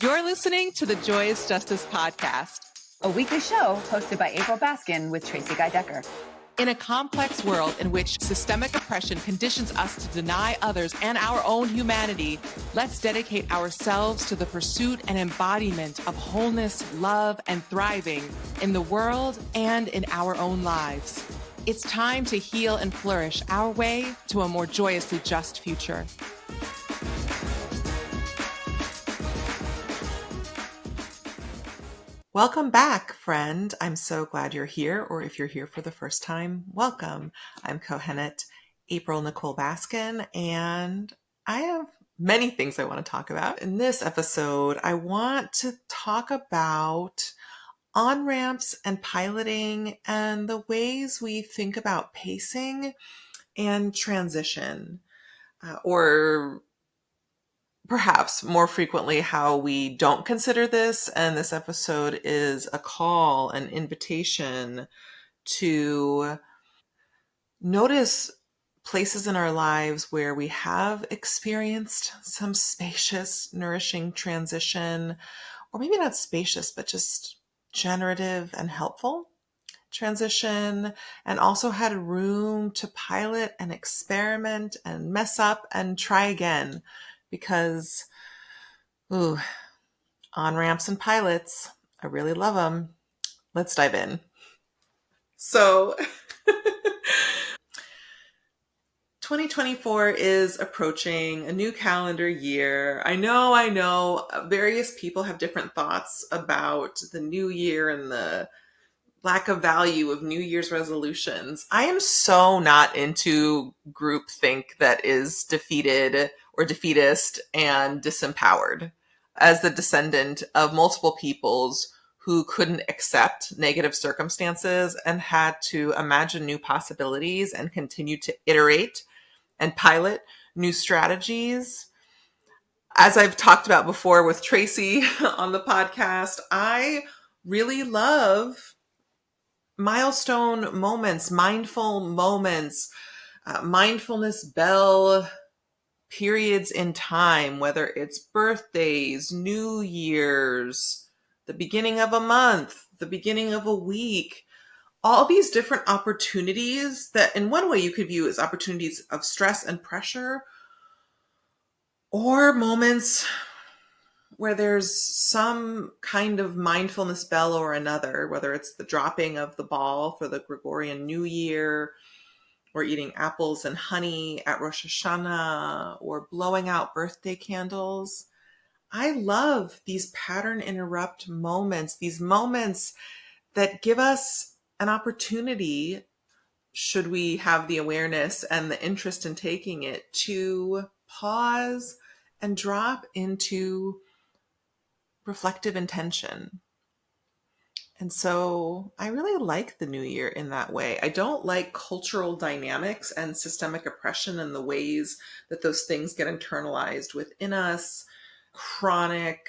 You're listening to the Joyous Justice Podcast, a weekly show hosted by April Baskin with Tracy Guy Decker. In a complex world in which systemic oppression conditions us to deny others and our own humanity, let's dedicate ourselves to the pursuit and embodiment of wholeness, love, and thriving in the world and in our own lives. It's time to heal and flourish our way to a more joyously just future. Welcome back, friend. I'm so glad you're here, or if you're here for the first time, welcome. I'm Kohenet April Nichole Baskin, and I have many things I want to talk about. In this episode, I want to talk about on-ramps and piloting and the ways we think about pacing and transition, or perhaps more frequently how we don't consider this. And this episode is a call, an invitation to notice places in our lives where we have experienced some spacious, nourishing transition, or maybe not spacious, but just generative and helpful transition, and also had room to pilot and experiment and mess up and try again. Because, on-ramps and pilots, I really love them. Let's dive in. So, 2024 is approaching, a new calendar year. I know, various people have different thoughts about the new year and the lack of value of New Year's resolutions. I am so not into groupthink that is defeated or defeatist and disempowered. As the descendant of multiple peoples who couldn't accept negative circumstances and had to imagine new possibilities and continue to iterate and pilot new strategies. As I've talked about before with Tracy on the podcast, I really love milestone moments, mindful moments, mindfulness bell periods in time, whether it's birthdays, New Year's, the beginning of a month, the beginning of a week, all these different opportunities that in one way you could view as opportunities of stress and pressure, or moments where there's some kind of mindfulness bell or another, whether it's the dropping of the ball for the Gregorian New Year, or eating apples and honey at Rosh Hashanah, or blowing out birthday candles. I love these pattern interrupt moments, these moments that give us an opportunity, should we have the awareness and the interest in taking it, to pause and drop into reflective intention. And so I really like the new year in that way. I don't like cultural dynamics and systemic oppression and the ways that those things get internalized within us. Chronic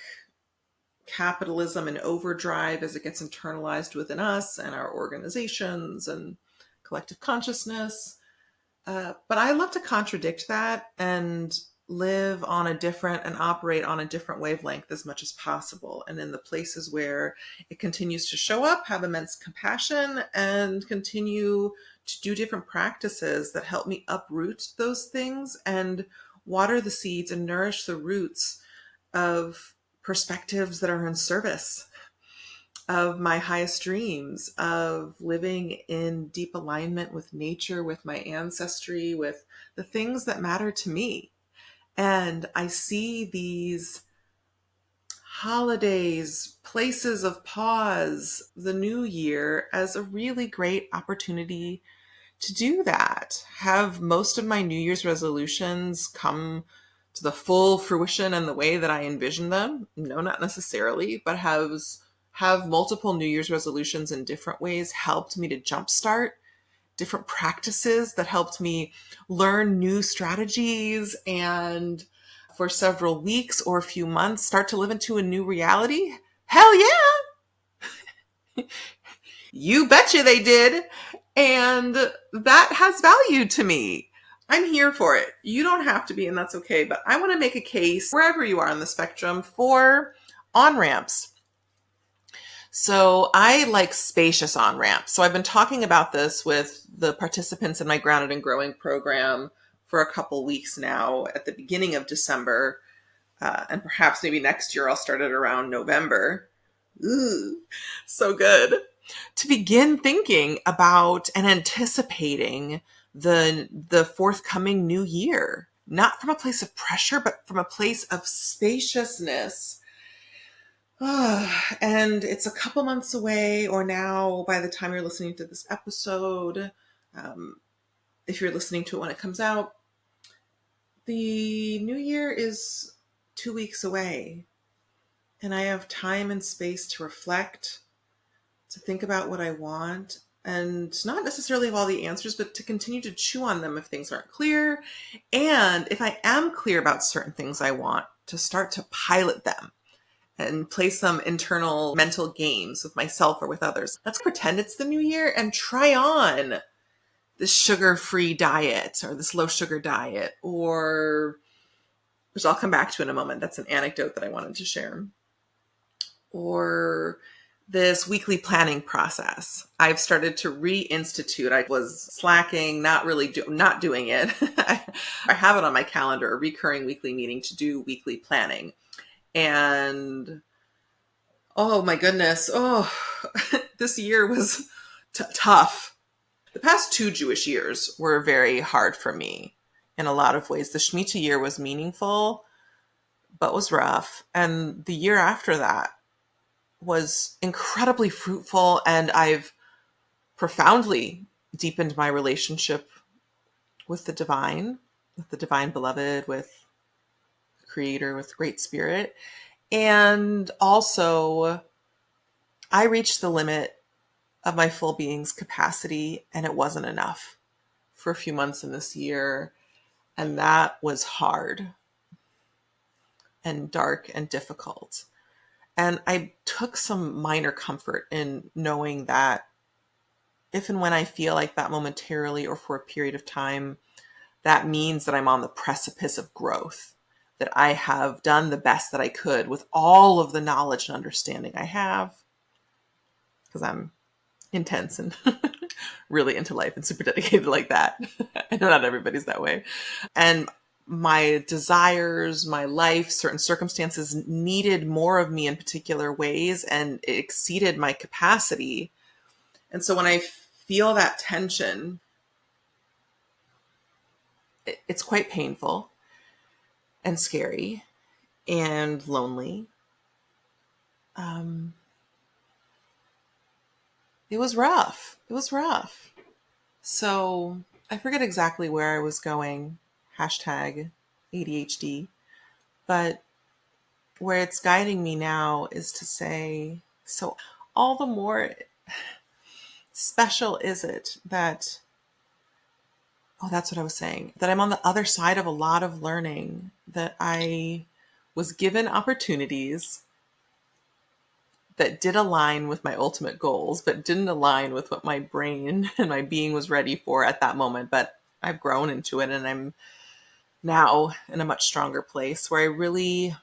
capitalism and overdrive as it gets internalized within us and our organizations and collective consciousness. But I love to contradict that and live on a different and operate on a different wavelength as much as possible. And in the places where it continues to show up, have immense compassion and continue to do different practices that help me uproot those things and water the seeds and nourish the roots of perspectives that are in service of my highest dreams, of living in deep alignment with nature, with my ancestry, with the things that matter to me. And I see these holidays, places of pause, the new year, as a really great opportunity to do that. Have most of my New Year's resolutions come to the full fruition in the way that I envision them? No, not necessarily, but have multiple New Year's resolutions in different ways helped me to jumpstart different practices that helped me learn new strategies and for several weeks or a few months start to live into a new reality? Hell yeah! You betcha they did. And that has value to me. I'm here for it. You don't have to be, and that's okay. But I want to make a case, wherever you are on the spectrum, for On-ramps. So I like spacious on-ramps. So I've been talking about this with the participants in my Grounded and Growing program for a couple weeks now at the beginning of December. And perhaps maybe next year I'll start it around November. Ooh, so good. To begin thinking about and anticipating the forthcoming new year, not from a place of pressure, but from a place of spaciousness. And it's a couple months away, or now by the time you're listening to this episode, um, if you're listening to it when it comes out, the new year is 2 weeks away. And I have time and space to reflect, to think about what I want, and not necessarily have all the answers, but to continue to chew on them if things aren't clear. And if I am clear about certain things I want, to start to pilot them and play some internal mental games with myself or with others. Let's pretend it's the new year and try on this sugar-free diet or this low-sugar diet, or, which I'll come back to in a moment. That's an anecdote that I wanted to share. Or this weekly planning process. I've started to reinstitute. I was slacking, not doing it. I have it on my calendar, a recurring weekly meeting to do weekly planning. And oh my goodness, this year was tough. The past 2 Jewish years were very hard for me in a lot of ways. The Shemitah year was meaningful, but was rough. And the year after that was incredibly fruitful, and I've profoundly deepened my relationship with the divine beloved, with the creator, with great spirit. And also I reached the limit of my full being's capacity, and it wasn't enough for a few months in this year. And that was hard and dark and difficult. And I took some minor comfort in knowing that if and when I feel like that momentarily or for a period of time, that means that I'm on the precipice of growth, that I have done the best that I could with all of the knowledge and understanding I have, because I'm intense and really into life and super dedicated like that. I know not everybody's that way. And my desires, my life, certain circumstances needed more of me in particular ways, and it exceeded my capacity. And so when I feel that tension, it's quite painful and scary and lonely. It was rough. It was rough. So I forget exactly where I was going, hashtag ADHD, but where it's guiding me now is to say, so all the more special is it that, that's what I was saying, that I'm on the other side of a lot of learning, that I was given opportunities that did align with my ultimate goals, but didn't align with what my brain and my being was ready for at that moment. But I've grown into it, and I'm now in a much stronger place where I really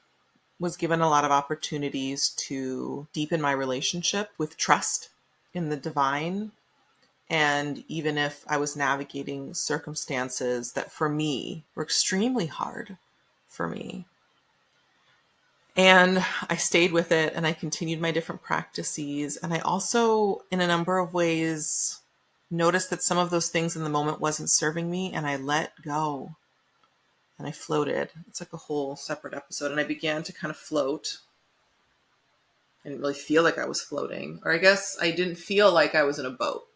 was given a lot of opportunities to deepen my relationship with trust in the divine. And even if I was navigating circumstances that for me were extremely hard for me, and I stayed with it, and I continued my different practices. And I also, in a number of ways, noticed that some of those things in the moment wasn't serving me, and I let go and I floated. It's like a whole separate episode. And I began to kind of float. I didn't really feel like I was floating, or I guess I didn't feel like I was in a boat.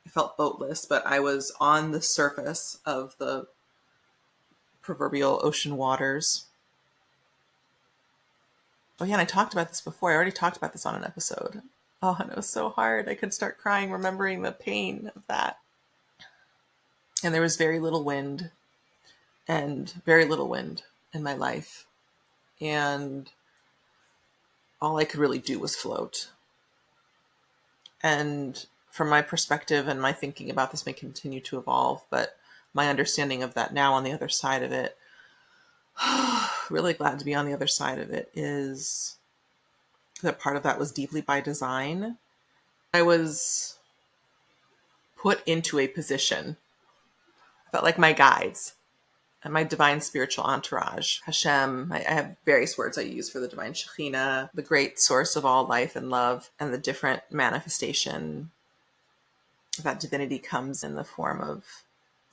I felt boatless, but I was on the surface of the proverbial ocean waters. Oh yeah, and I talked about this before. I already talked about this on an episode. Oh, and it was so hard. I could start crying remembering the pain of that. And there was very little wind in my life. And all I could really do was float. And from my perspective, and my thinking about this may continue to evolve, but my understanding of that now on the other side of it, really glad to be on the other side of it is that part of that was deeply by design. I was put into a position, I felt like my guides and my divine spiritual entourage, Hashem. I have various words I use for the divine Shekhinah, the great source of all life and love, and the different manifestation that divinity comes in the form of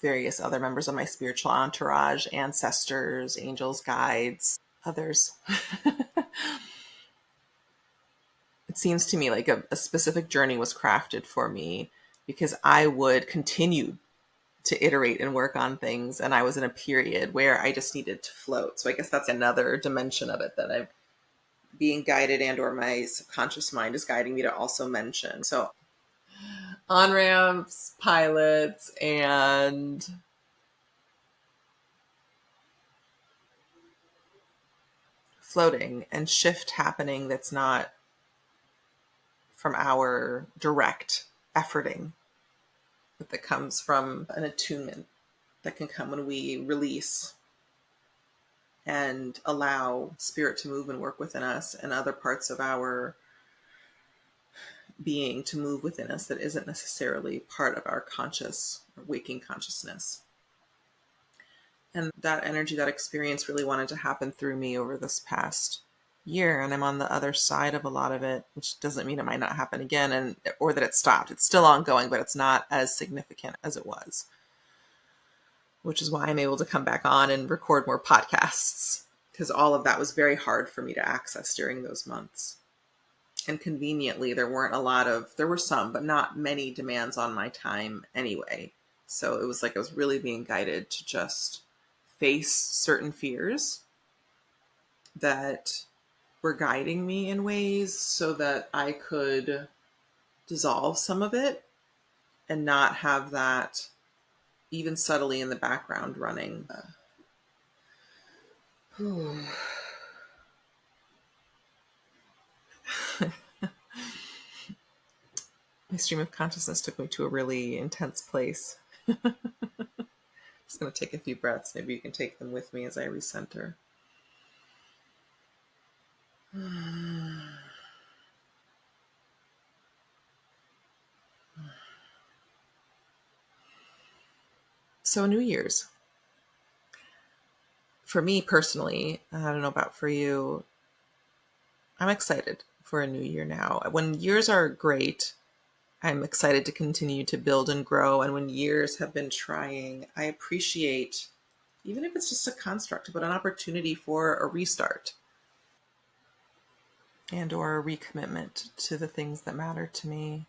various other members of my spiritual entourage, ancestors, angels, guides, others. It seems to me like a specific journey was crafted for me because I would continue to iterate and work on things. And I was in a period where I just needed to float. So I guess that's another dimension of it that I'm being guided, and or my subconscious mind is guiding me to also mention. So on-ramps, pilots, and floating and shift happening that's not from our direct efforting, but that comes from an attunement that can come when we release and allow spirit to move and work within us, and other parts of our being to move within us that isn't necessarily part of our conscious or waking consciousness. And that energy, that experience really wanted to happen through me over this past year. And I'm on the other side of a lot of it, which doesn't mean it might not happen again, and or that it stopped. It's still ongoing, but it's not as significant as it was, which is why I'm able to come back on and record more podcasts, because all of that was very hard for me to access during those months. And conveniently, there were some, but not many demands on my time anyway. So it was like I was really being guided to just face certain fears that were guiding me in ways so that I could dissolve some of it and not have that even subtly in the background running. My stream of consciousness took me to a really intense place. Just going to take a few breaths. Maybe you can take them with me as I recenter. So New Year's. For me personally, I don't know about for you, I'm excited for a new year now. When years are great, I'm excited to continue to build and grow. And when years have been trying, I appreciate, even if it's just a construct, but an opportunity for a restart and or a recommitment to the things that matter to me.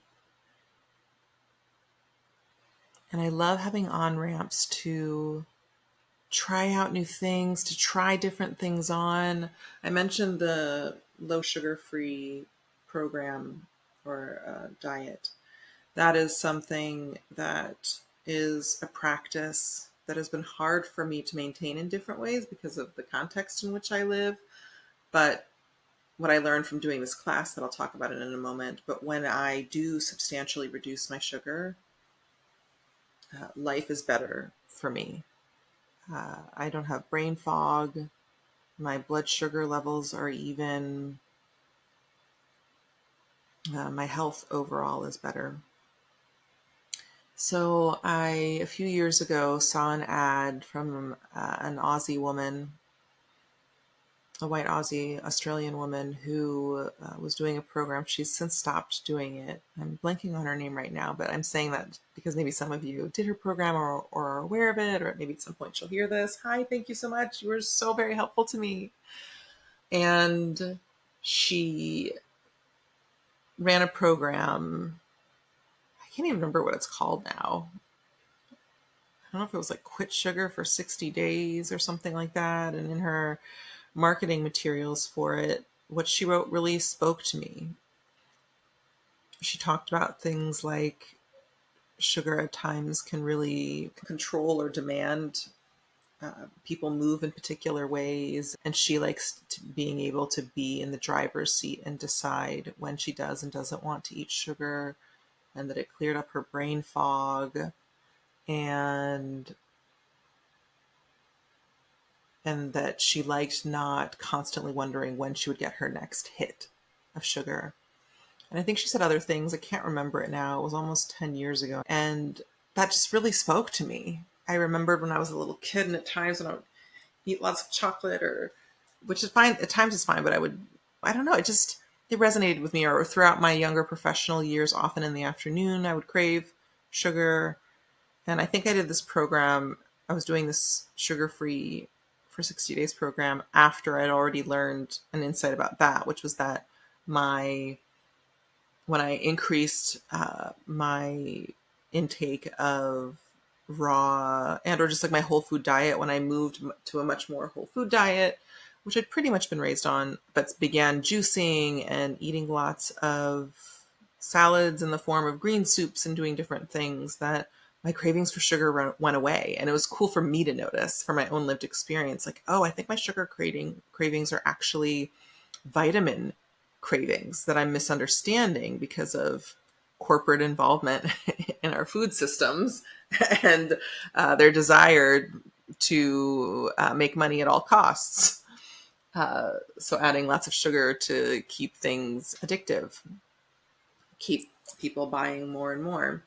And I love having on-ramps to try out new things, to try different things on. I mentioned the low sugar-free program or diet. That is something that is a practice that has been hard for me to maintain in different ways because of the context in which I live. But what I learned from doing this class, that I'll talk about it in a moment, but when I do substantially reduce my sugar, life is better for me. I don't have brain fog. My blood sugar levels are even. My health overall is better. So a few years ago, saw an ad from an Aussie woman, a white Aussie Australian woman who was doing a program. She's since stopped doing it. I'm blanking on her name right now, but I'm saying that because maybe some of you did her program or are aware of it, or maybe at some point she'll hear this. Hi, thank you so much. You were so very helpful to me. And she ran a program. I can't even remember what it's called now. I don't know if it was like quit sugar for 60 days or something like that. And in her marketing materials for it, what she wrote really spoke to me. She talked about things like sugar at times can really control or demand people move in particular ways. And she likes being able to be in the driver's seat and decide when she does and doesn't want to eat sugar, and that it cleared up her brain fog. And and that she liked not constantly wondering when she would get her next hit of sugar. And I think she said other things. I can't remember it now. It was almost 10 years ago. And that just really spoke to me. I remembered when I was a little kid, and at times when I would eat lots of chocolate, or which is fine, at times it's fine, but I don't know, it resonated with me. Or throughout my younger professional years, often in the afternoon, I would crave sugar. And I think I did this program, I was doing this sugar-free for 60 days program after I'd already learned an insight about that, which was that when I increased my intake of raw and or just like my whole food diet, when I moved to a much more whole food diet, which I'd pretty much been raised on, but began juicing and eating lots of salads in the form of green soups and doing different things, that my cravings for sugar went away. And it was cool for me to notice from my own lived experience, like, oh, I think my sugar cravings are actually vitamin cravings that I'm misunderstanding because of corporate involvement in our food systems and their desire to make money at all costs. So adding lots of sugar to keep things addictive, keep people buying more and more.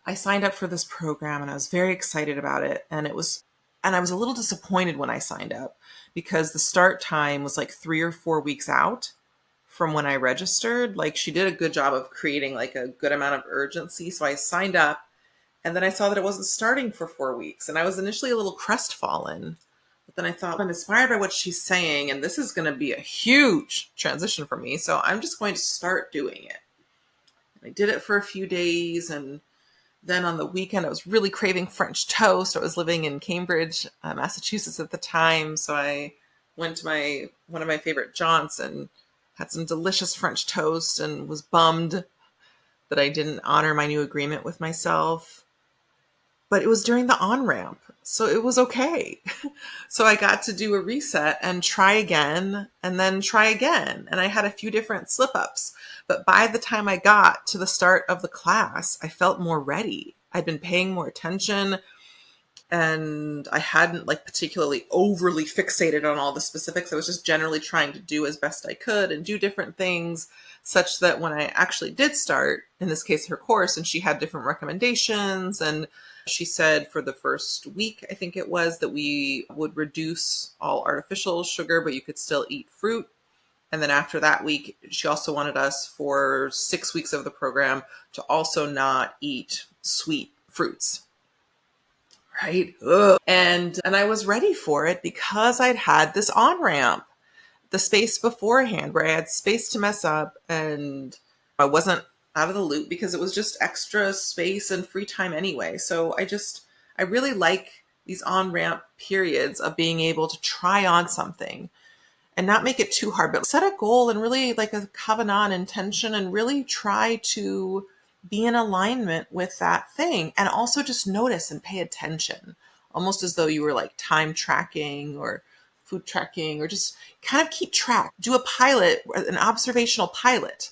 I signed up for this program and I was very excited about it. And I was a little disappointed when I signed up because the start time was like 3 or 4 weeks out from when I registered. Like, she did a good job of creating like a good amount of urgency. So I signed up, and then I saw that it wasn't starting for 4 weeks. And I was initially a little crestfallen, but then I thought, I'm inspired by what she's saying, and this is going to be a huge transition for me. So I'm just going to start doing it. And I did it for a few days, and then on the weekend, I was really craving French toast. I was living in Cambridge, Massachusetts at the time. So I went to one of my favorite jaunts and had some delicious French toast, and was bummed that I didn't honor my new agreement with myself. But it was during the on-ramp, so it was okay. So I got to do a reset and try again, and then try again. And I had a few different slip-ups. But by the time I got to the start of the class, I felt more ready. I'd been paying more attention, and I hadn't like particularly overly fixated on all the specifics. I was just generally trying to do as best I could and do different things, such that when I actually did start, in this case, her course, and she had different recommendations, and she said for the first week, I think it was, that we would reduce all artificial sugar, but you could still eat fruit. And then after that week, she also wanted us for 6 weeks of the program to also not eat sweet fruits. Right? Ugh. And I was ready for it because I'd had this on-ramp, the space beforehand where I had space to mess up, and I wasn't out of the loop because it was just extra space and free time anyway. So I really like these on-ramp periods of being able to try on something and not make it too hard, but set a goal and really like a covenant intention, and really try to be in alignment with that thing. And also just notice and pay attention, almost as though you were like time tracking or food tracking, or just kind of keep track. Do a pilot, an observational pilot,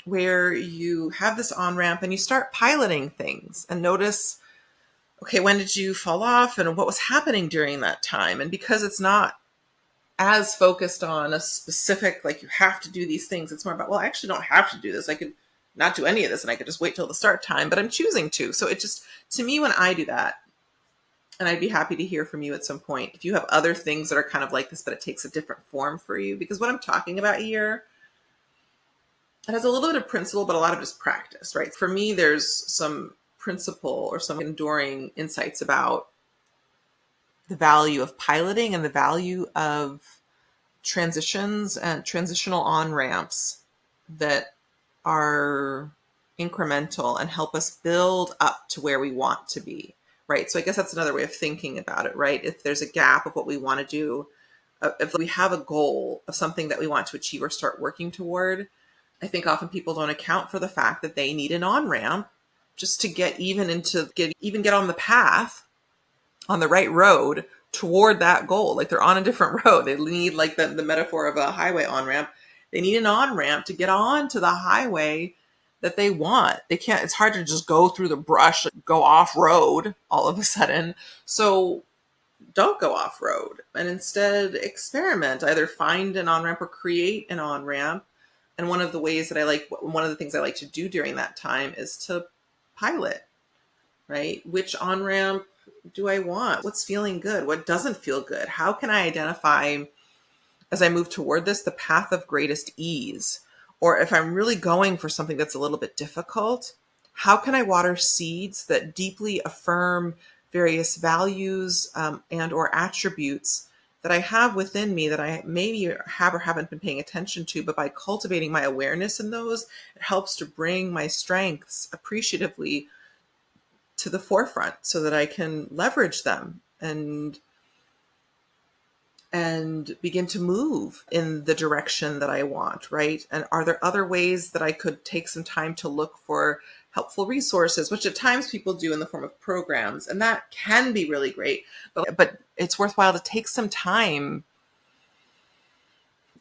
where you have this on-ramp and you start piloting things and notice, okay, when did you fall off and what was happening during that time? And because it's not as focused on a specific, like you have to do these things, it's more about, well, I actually don't have to do this. I could not do any of this and I could just wait till the start time, but I'm choosing to. So it just, to me, when I do that, and I'd be happy to hear from you at some point if you have other things that are kind of like this, but it takes a different form for you, because what I'm talking about here, it has a little bit of principle, but a lot of just practice, right? For me, there's some principle or some enduring insights about the value of piloting and the value of transitions and transitional on-ramps that are incremental and help us build up to where we want to be, right? So I guess that's another way of thinking about it, right? If there's a gap of what we want to do, if we have a goal of something that we want to achieve or start working toward, I think often people don't account for the fact that they need an on-ramp just to get on the path, on the right road toward that goal. Like they're on a different road. They need, like the metaphor of a highway on-ramp. They need an on-ramp to get on to the highway that they want. They can't, it's hard to just go through the brush, go off road all of a sudden. So don't go off road and instead experiment, either find an on ramp or create an on ramp. And one of the things I like to do during that time is to pilot, right? Which on ramp do I want? What's feeling good? What doesn't feel good? How can I identify, as I move toward this, the path of greatest ease? Or if I'm really going for something that's a little bit difficult, how can I water seeds that deeply affirm various values and or attributes that I have within me that I maybe have or haven't been paying attention to, but by cultivating my awareness in those, it helps to bring my strengths appreciatively to the forefront so that I can leverage them and begin to move in the direction that I want, right? And are there other ways that I could take some time to look for helpful resources, which at times people do in the form of programs, and that can be really great, but it's worthwhile to take some time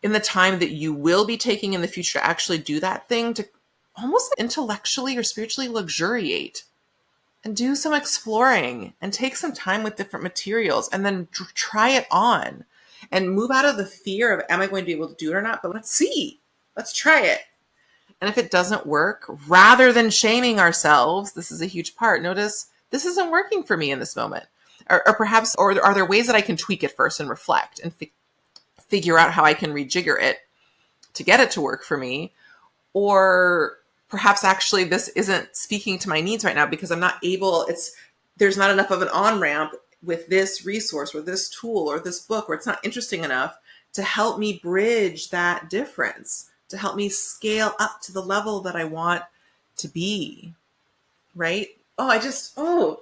in the time that you will be taking in the future to actually do that thing, to almost intellectually or spiritually luxuriate and do some exploring and take some time with different materials and then try it on and move out of the fear of, am I going to be able to do it or not? But let's see, let's try it. And if it doesn't work, rather than shaming ourselves, this is a huge part. Notice, this isn't working for me in this moment. Or perhaps, or are there ways that I can tweak it first and reflect and figure out how I can rejigger it to get it to work for me? Or perhaps actually this isn't speaking to my needs right now because I'm not able, there's not enough of an on-ramp with this resource or this tool or this book, or it's not interesting enough to help me bridge that difference, to help me scale up to the level that I want to be, right? I just love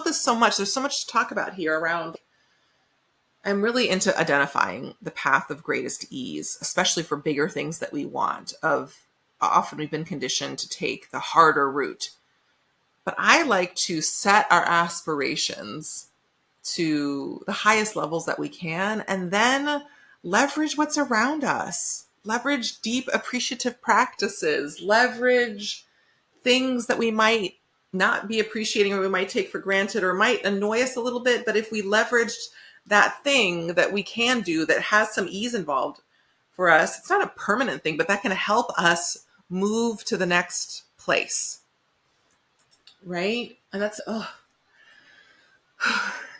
this so much. There's so much to talk about here around. I'm really into identifying the path of greatest ease, especially for bigger things that we want. Often we've been conditioned to take the harder route. But I like to set our aspirations to the highest levels that we can, and then leverage what's around us. Leverage deep appreciative practices. Leverage things that we might not be appreciating or we might take for granted or might annoy us a little bit. But if we leveraged that thing that we can do that has some ease involved for us, it's not a permanent thing, but that can help us move to the next place, right? And that's, I'm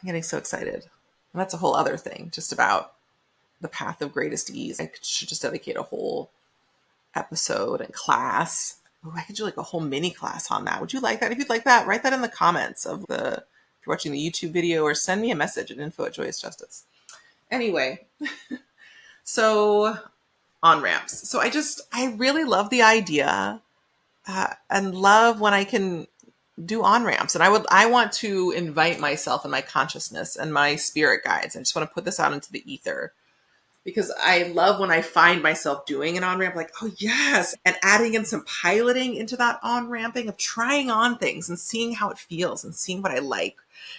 getting so excited. And that's a whole other thing, just about the path of greatest ease. I should just dedicate a whole episode and class. I could do like a whole mini class on that. Would you like that? If you'd like that, write that in the comments if you're watching the YouTube video, or send me a message at info@joyousjustice. Anyway, so on ramps. So I really love the idea and love when I can do on ramps. And I want to invite myself and my consciousness and my spirit guides. I just want to put this out into the ether, because I love when I find myself doing an on-ramp, like, oh yes, and adding in some piloting into that on-ramping of trying on things and seeing how it feels and seeing what I like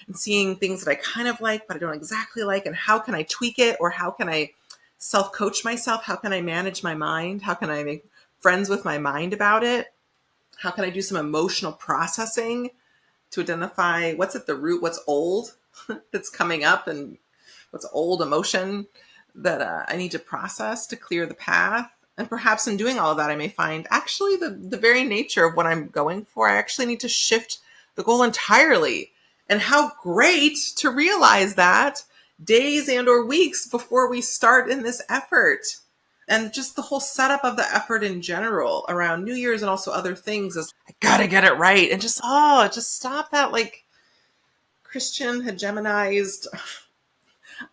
and seeing things that I kind of like, but I don't exactly like, and how can I tweak it, or how can I self-coach myself? How can I manage my mind? How can I make friends with my mind about it? How can I do some emotional processing to identify what's at the root, what's old that's coming up, and what's old emotion that I need to process to clear the path. And perhaps in doing all of that, I may find actually the very nature of what I'm going for, I actually need to shift the goal entirely. And how great to realize that days and or weeks before we start in this effort. And just the whole setup of the effort in general around New Year's and also other things is, I gotta get it right. And just stop that like Christian hegemonized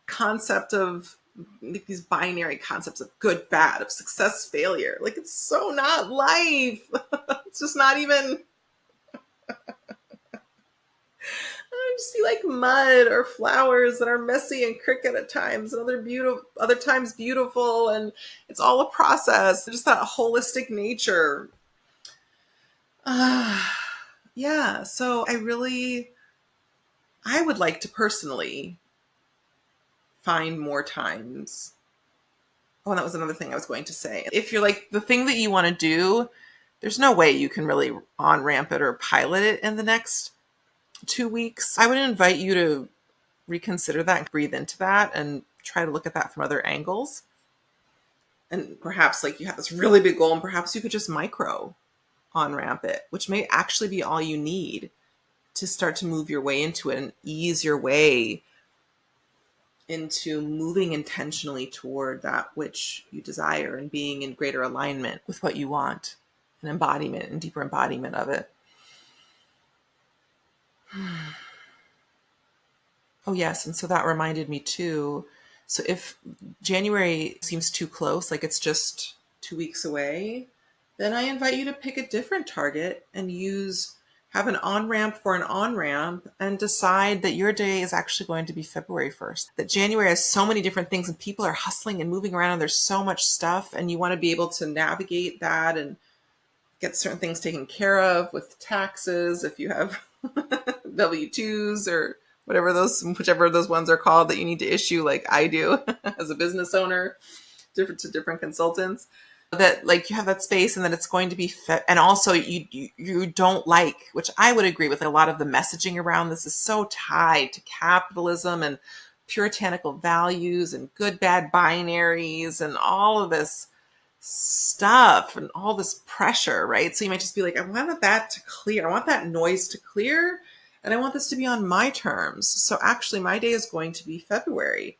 concept of these binary concepts of good, bad, of success, failure. Like, it's so not life. It's just not even, I just see like mud or flowers that are messy and crooked at times, and other times beautiful, and it's all a process. Just that holistic nature. Yeah. So I would like to personally find more times. Oh, and that was another thing I was going to say. If you're like, the thing that you want to do, there's no way you can really on-ramp it or pilot it in the next 2 weeks. I would invite you to reconsider that and breathe into that and try to look at that from other angles. And perhaps like you have this really big goal and perhaps you could just micro on ramp it, which may actually be all you need to start to move your way into it and ease your way into moving intentionally toward that which you desire and being in greater alignment with what you want, an embodiment and deeper embodiment of it. Oh, yes. And so that reminded me too. So if January seems too close, like it's just 2 weeks away, then I invite you to pick a different target and have an on ramp for an on ramp and decide that your day is actually going to be February 1st. That January has so many different things and people are hustling and moving around and there's so much stuff and you want to be able to navigate that and get certain things taken care of with taxes if you have W-2s or whichever of those ones are called that you need to issue like I do as a business owner, to different consultants, that like you have that space and that it's going to be and also you don't like, which I would agree with, a lot of the messaging around this is so tied to capitalism and puritanical values and good bad binaries and all of this stuff and all this pressure, right? So you might just be like, I want that to clear. I want that noise to clear. And I want this to be on my terms. So actually my day is going to be February.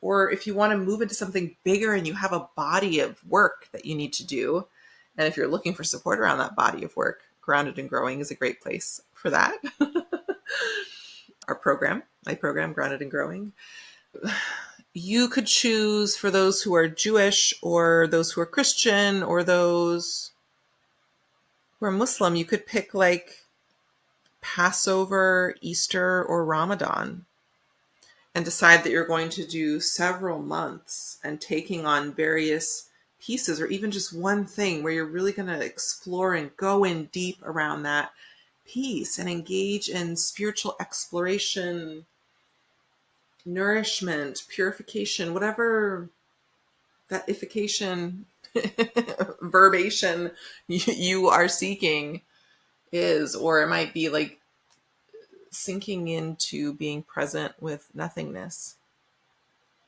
Or if you want to move into something bigger and you have a body of work that you need to do, and if you're looking for support around that body of work, Grounded and Growing is a great place for that. My program, Grounded and Growing. You could choose for those who are Jewish or those who are Christian or those who are Muslim, you could pick like Passover, Easter, or Ramadan and decide that you're going to do several months and taking on various pieces or even just one thing where you're really going to explore and go in deep around that piece and engage in spiritual exploration, nourishment, purification, whatever that ification verbation you are seeking is, or it might be like sinking into being present with nothingness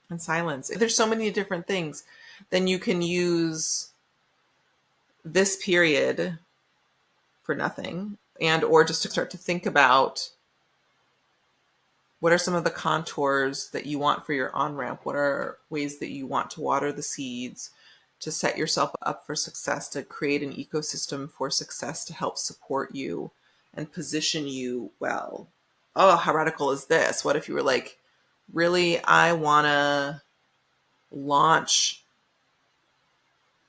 and silence. There's so many different things. Then you can use this period for nothing and or just to start to think about what are some of the contours that you want for your on-ramp? What are ways that you want to water the seeds, to set yourself up for success, to create an ecosystem for success to help support you and position you well? Oh, how radical is this? What if you were like, really, I want to launch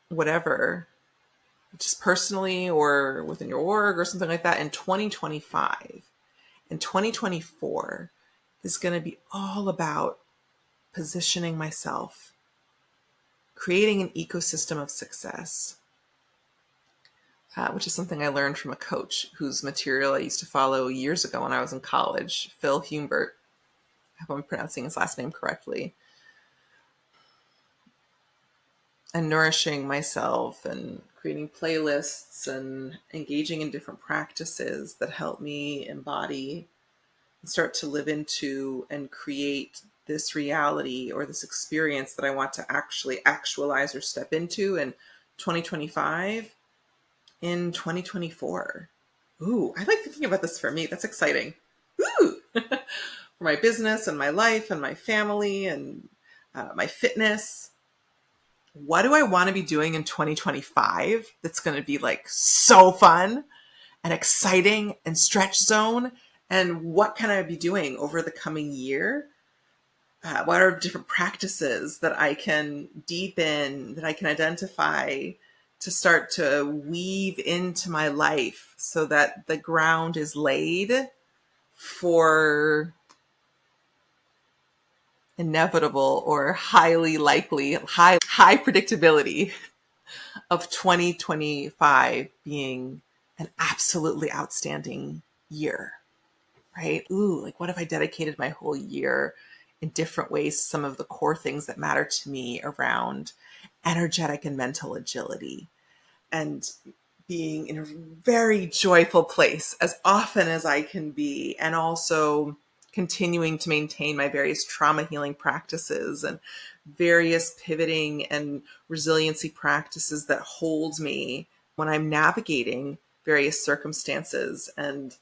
whatever, just personally or within your org or something like that in 2025. And 2024 is going to be all about positioning myself, creating an ecosystem of success, which is something I learned from a coach whose material I used to follow years ago when I was in college, Phil Humbert. I hope I'm pronouncing his last name correctly. And nourishing myself and creating playlists and engaging in different practices that help me embody and start to live into and create this reality or this experience that I want to actually actualize or step into in 2025, in 2024. Ooh, I like thinking about this for me. That's exciting. Ooh, for my business and my life and my family and my fitness. What do I want to be doing in 2025 that's going to be like so fun and exciting and stretch zone? And what can I be doing over the coming year? What are different practices that I can deepen, that I can identify to start to weave into my life so that the ground is laid for inevitable or highly likely, high predictability of 2025 being an absolutely outstanding year, right? Ooh, like what if I dedicated my whole year in different ways, some of the core things that matter to me around energetic and mental agility and being in a very joyful place as often as I can be, and also continuing to maintain my various trauma healing practices and various pivoting and resiliency practices that hold me when I'm navigating various circumstances and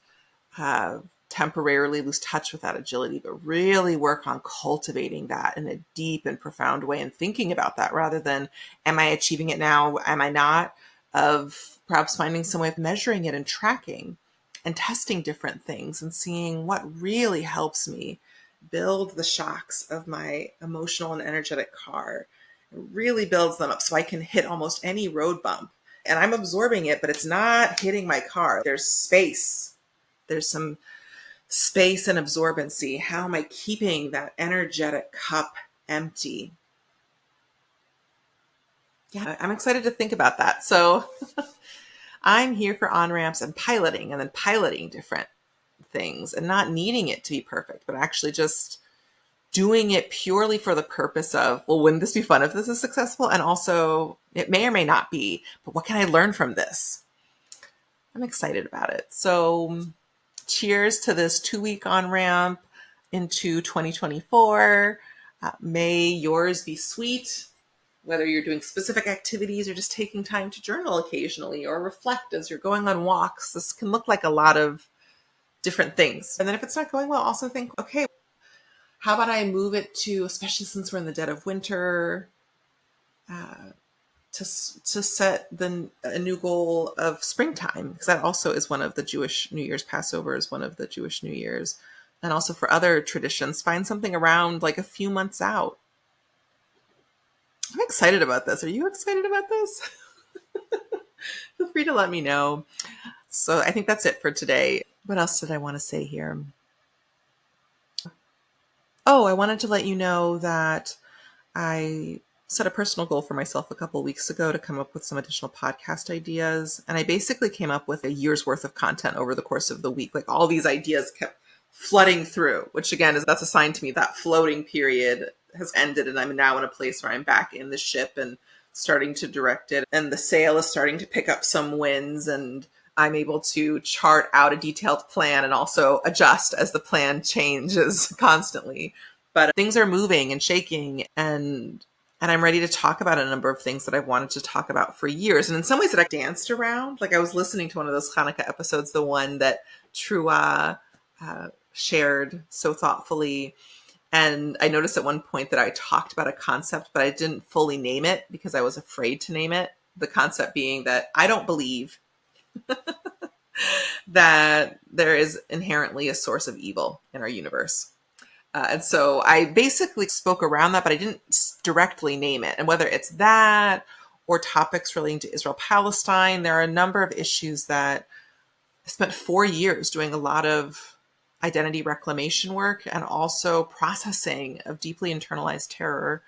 temporarily lose touch with that agility, but really work on cultivating that in a deep and profound way and thinking about that rather than, am I achieving it now? Am I not? Of perhaps finding some way of measuring it and tracking and testing different things and seeing what really helps me build the shocks of my emotional and energetic car. It really builds them up so I can hit almost any road bump. And I'm absorbing it, but it's not hitting my car. There's space. There's some space and absorbency. How am I keeping that energetic cup empty? Yeah, I'm excited to think about that. So I'm here for on-ramps and then piloting different things and not needing it to be perfect, but actually just doing it purely for the purpose of, well, wouldn't this be fun if this is successful? And also, it may or may not be, but what can I learn from this? I'm excited about it. So cheers to this 2-week on-ramp into 2024. May yours be sweet, whether you're doing specific activities or just taking time to journal occasionally or reflect as you're going on walks. This can look like a lot of different things. And then if it's not going well, also think, okay, how about I move it to, especially since we're in the dead of winter, to set a new goal of springtime, because that also is one of the Jewish New Year's. Passover is one of the Jewish New Year's. And also for other traditions, find something around like a few months out. I'm excited about this. Are you excited about this? Feel free to let me know. So I think that's it for today. What else did I want to say here? Oh, I wanted to let you know that I set a personal goal for myself a couple of weeks ago to come up with some additional podcast ideas. And I basically came up with a year's worth of content over the course of the week. Like all these ideas kept flooding through, which again, that's a sign to me that floating period has ended. And I'm now in a place where I'm back in the ship and starting to direct it. And the sail is starting to pick up some winds, and I'm able to chart out a detailed plan and also adjust as the plan changes constantly. But things are moving and shaking, and I'm ready to talk about a number of things that I've wanted to talk about for years. And in some ways that I danced around. Like I was listening to one of those Hanukkah episodes, the one that Trua shared so thoughtfully. And I noticed at one point that I talked about a concept, but I didn't fully name it because I was afraid to name it. The concept being that I don't believe that there is inherently a source of evil in our universe. And so I basically spoke around that, but I didn't directly name it. And whether it's that or topics relating to Israel-Palestine, there are a number of issues that I spent 4 years doing a lot of identity reclamation work and also processing of deeply internalized terror,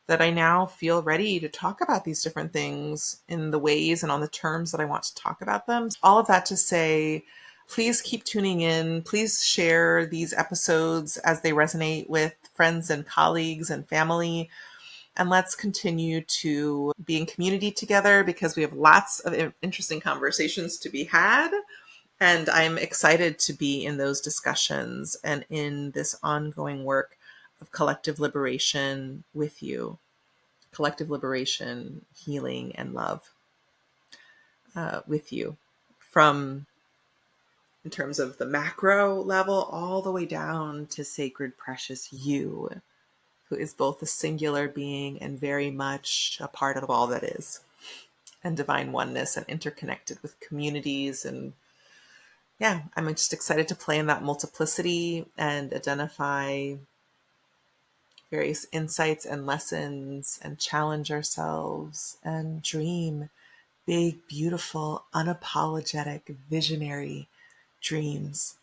that I now feel ready to talk about these different things in the ways and on the terms that I want to talk about them. All of that to say, please keep tuning in. Please share these episodes as they resonate with friends and colleagues and family. And let's continue to be in community together, because we have lots of interesting conversations to be had. And I'm excited to be in those discussions and in this ongoing work of collective liberation with you. Collective liberation, healing, and love with you, from in terms of the macro level all the way down to sacred, precious you, who is both a singular being and very much a part of all that is, and divine oneness and interconnected with communities. And yeah, I'm just excited to play in that multiplicity and identify various insights and lessons and challenge ourselves and dream big, beautiful, unapologetic, visionary dreams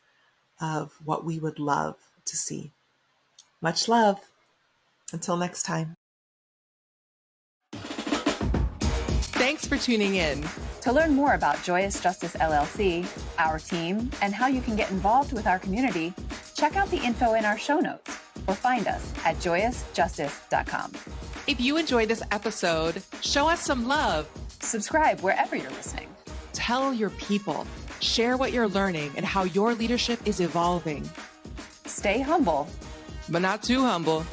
of what we would love to see. Much love. Until next time. Thanks for tuning in. To learn more about Joyous Justice LLC, our team, and how you can get involved with our community, check out the info in our show notes or find us at joyousjustice.com. If you enjoyed this episode, show us some love. Subscribe wherever you're listening. Tell your people. Share what you're learning and how your leadership is evolving. Stay humble, but not too humble,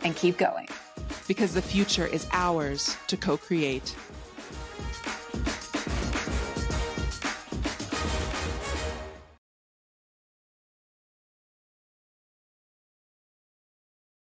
and keep going. because the future is ours to co-create.